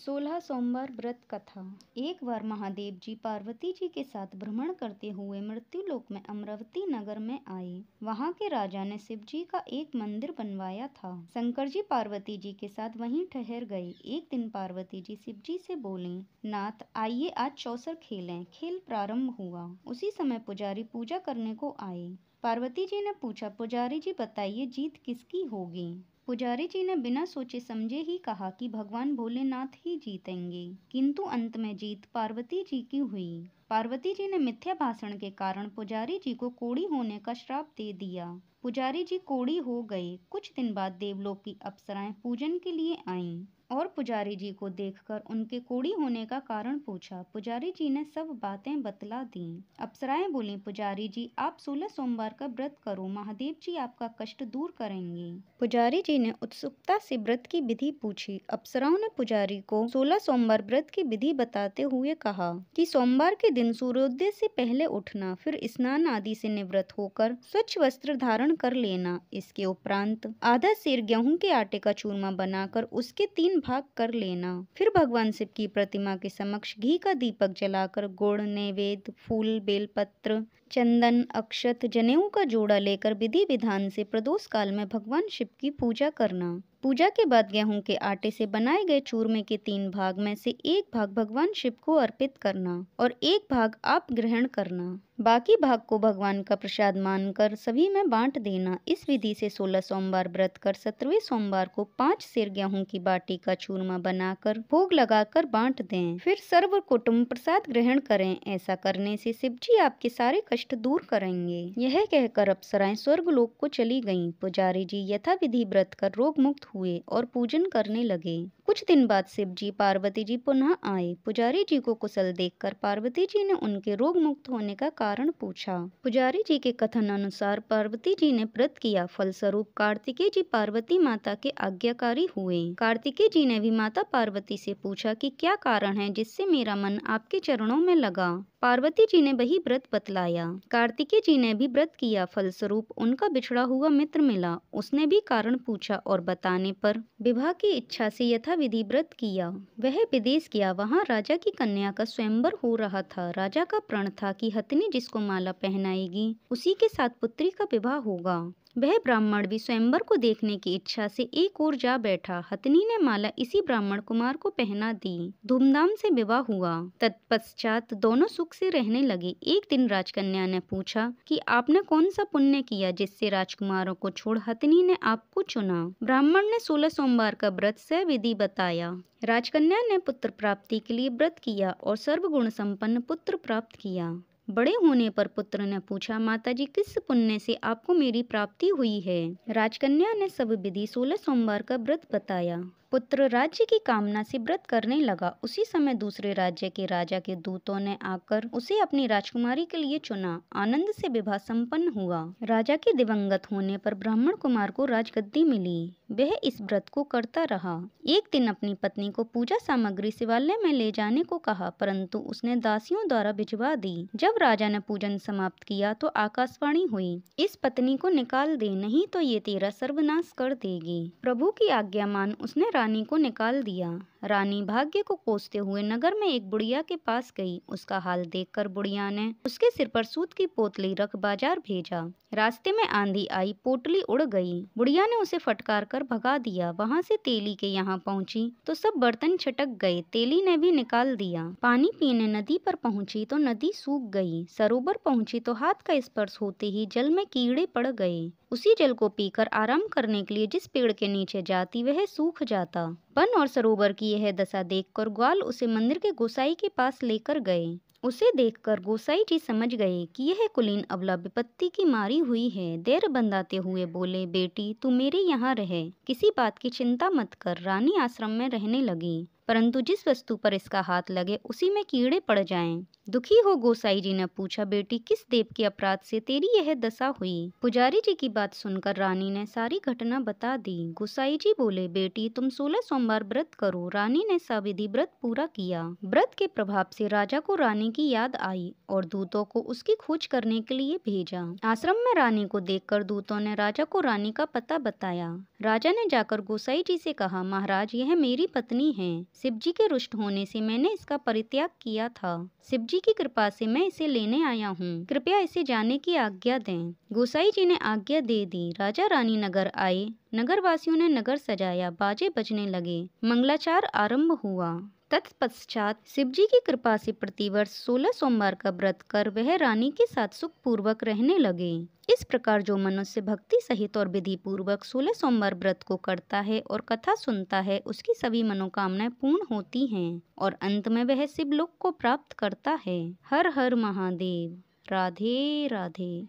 16 सोमवार व्रत कथा। एक बार महादेव जी पार्वती जी के साथ भ्रमण करते हुए मृत्युलोक में अमरावती नगर में आए। वहाँ के राजा ने शिव जी का एक मंदिर बनवाया था। शंकर जी पार्वती जी के साथ वहीं ठहर गए। एक दिन पार्वती जी शिव जी से बोले, नाथ आइए आज चौसर खेलें। खेल प्रारंभ हुआ। उसी समय पुजारी पूजा करने को आए। पार्वती जी ने पूछा, पुजारी जी बताइए जीत किसकी होगी। पुजारी जी ने बिना सोचे समझे ही कहा कि भगवान भोलेनाथ ही जीतेंगे, किंतु अंत में जीत पार्वती जी की हुई। पार्वती जी ने मिथ्या भाषण के कारण पुजारी जी को कोढ़ी होने का श्राप दे दिया। पुजारी जी कोढ़ी हो गए। कुछ दिन बाद देवलोक की अप्सराएं पूजन के लिए आईं और पुजारी जी को देखकर उनके कोढ़ी होने का कारण पूछा। पुजारी जी ने सब बातें बतला दी। अप्सराएं बोली, पुजारी जी आप 16 सोमवार का व्रत करो, महादेव जी आपका कष्ट दूर करेंगे। पुजारी जी ने उत्सुकता से व्रत की विधि पूछी। अप्सराओं ने पुजारी को 16 सोमवार व्रत की विधि बताते हुए कहा कि सोमवार के दिन सूर्योदय से पहले उठना, फिर स्नान आदि से निवृत्त होकर स्वच्छ वस्त्र धारण कर लेना। इसके उपरांत आधा सेर गेहूं के आटे का चूरमा बनाकर उसके 3 भाग कर लेना। फिर भगवान शिव की प्रतिमा के समक्ष घी का दीपक जलाकर गुड़, नैवेद्य, फूल, बेलपत्र, चंदन, अक्षत, जनेऊ का जोड़ा लेकर विधि विधान से प्रदोष काल में भगवान शिव की पूजा करना। पूजा के बाद गेहूं के आटे से बनाए गए चूरमे के 3 भाग में से एक भाग भगवान शिव को अर्पित करना और एक भाग आप ग्रहण करना। बाकी भाग को भगवान का प्रसाद मानकर सभी में बांट देना। इस विधि से 16 सोमवार व्रत कर 17वें सोमवार को 5 सेर गेहूं की बाटी का चूरमा बनाकर भोग लगाकर बांट दें। फिर सर्व कुटुंब प्रसाद ग्रहण करें। ऐसा करने से शिव जी आपके सारे कष्ट दूर करेंगे। यह कहकर अप्सराएं स्वर्गलोक को चली गईं। पुजारी जी यथा विधि व्रत कर रोग मुक्त हुए और पूजन करने लगे। कुछ दिन बाद शिव जी पार्वती जी पुनः आए। पुजारी जी को कुशल देखकर पार्वती जी ने उनके रोग मुक्त होने का कारण पूछा। पुजारी जी के कथन अनुसार पार्वती जी ने व्रत किया। फलस्वरूप कार्तिकेय जी पार्वती माता के आज्ञाकारी हुए। कार्तिकेय जी ने भी माता पार्वती से पूछा कि क्या कारण है जिससे मेरा मन आपके चरणों में लगा। पार्वती जी ने वही व्रत बतलाया। कार्तिकेय जी ने भी व्रत किया। फलस्वरूप उनका बिछड़ा हुआ मित्र मिला। उसने भी कारण पूछा और बताने पर विवाह की इच्छा से यथा विधि व्रत किया। वह विदेश गया। वहाँ राजा की कन्या का स्वयंवर हो रहा था। राजा का प्रण था कि हथिनी जिसको माला पहनाएगी उसी के साथ पुत्री का विवाह होगा। वह ब्राह्मण भी स्वयंवर को देखने की इच्छा से एक ओर जा बैठा। हथिनी ने माला इसी ब्राह्मण कुमार को पहना दी। धूमधाम से विवाह हुआ। तत्पश्चात दोनों सुख से रहने लगे। एक दिन राजकन्या ने पूछा कि आपने कौन सा पुण्य किया जिससे राजकुमारों को छोड़ हथिनी ने आपको चुना। ब्राह्मण ने 16 सोमवार का व्रत सविधि बताया। राजकन्या ने पुत्र प्राप्ति के लिए व्रत किया और सर्वगुण संपन्न पुत्र प्राप्त किया। बड़े होने पर पुत्र ने पूछा, माताजी किस पुण्य से आपको मेरी प्राप्ति हुई है। राजकन्या ने सब विधि 16 सोमवार का व्रत बताया। पुत्र राज्य की कामना से व्रत करने लगा। उसी समय दूसरे राज्य के राजा के दूतों ने आकर उसे अपनी राजकुमारी के लिए चुना। आनंद से विवाह संपन्न हुआ। राजा के दिवंगत होने पर ब्राह्मण कुमार को राजगद्दी मिली। वह इस व्रत को करता रहा। एक दिन अपनी पत्नी को पूजा सामग्री शिवालय में ले जाने को कहा, परंतु उसने दासियों द्वारा भिजवा दी। जब राजा ने पूजन समाप्त किया तो आकाशवाणी हुई, इस पत्नी को निकाल दे, नहीं तो ये तेरा सर्वनाश कर देगी। प्रभु की आज्ञा मान उसने रानी को निकाल दिया। रानी भाग्य को कोसते हुए नगर में एक बुढ़िया के पास गई। उसका हाल देखकर बुढ़िया ने उसके सिर पर सूत की पोटली रख बाजार भेजा। रास्ते में आंधी आई, पोटली उड़ गई। बुढ़िया ने उसे फटकार कर भगा दिया। वहां से तेली के यहाँ पहुंची तो सब बर्तन छटक गए। तेली ने भी निकाल दिया। पानी पीने नदी पर पहुंची तो नदी सूख गई। सरोवर पहुंची तो हाथ का स्पर्श होते ही जल में कीड़े पड़ गए। उसी जल को पीकर आराम करने के लिए जिस पेड़ के नीचे जाती वह सूख जाता। वन और सरोवर की यह दशा देखकर ग्वाल उसे मंदिर के गोसाई के पास लेकर गए। उसे देखकर गोसाई जी समझ गए कि यह कुलीन अबला विपत्ति की मारी हुई है। देर बंधाते हुए बोले, बेटी तू मेरे यहाँ रहे, किसी बात की चिंता मत कर। रानी आश्रम में रहने लगी, परंतु जिस वस्तु पर इसका हाथ लगे उसी में कीड़े पड़ जाएं। दुखी हो गोसाई जी ने पूछा, बेटी किस देव के अपराध से तेरी यह दशा हुई? पुजारी जी की बात सुनकर रानी ने सारी घटना बता दी। गोसाई जी बोले, बेटी तुम 16 सोमवार व्रत करो। रानी ने सविधि व्रत पूरा किया। व्रत के प्रभाव से राजा को रानी की याद आई और दूतों को उसकी खोज करने के लिए भेजा। आश्रम में रानी को देखकर दूतों ने राजा को रानी का पता बताया। राजा ने जाकर गोसाई जी से कहा, महाराज यह मेरी पत्नी है। शिव जी के रुष्ट होने से मैंने इसका परित्याग किया था। शिव जी की कृपा से मैं इसे लेने आया हूँ। कृपया इसे जाने की आज्ञा दें। गोसाई जी ने आज्ञा दे दी। राजा रानी नगर आए। नगर वासियों ने नगर सजाया, बाजे बजने लगे, मंगलाचार आरंभ हुआ। तत्पश्चात शिव जी की कृपा से प्रतिवर्ष 16 सोमवार का व्रत कर वह रानी के साथ सुख पूर्वक रहने लगे। इस प्रकार जो मनुष्य भक्ति सहित और विधि पूर्वक 16 सोमवार व्रत को करता है और कथा सुनता है, उसकी सभी मनोकामनाएं पूर्ण होती हैं और अंत में वह शिवलोक को प्राप्त करता है। हर हर महादेव। राधे राधे।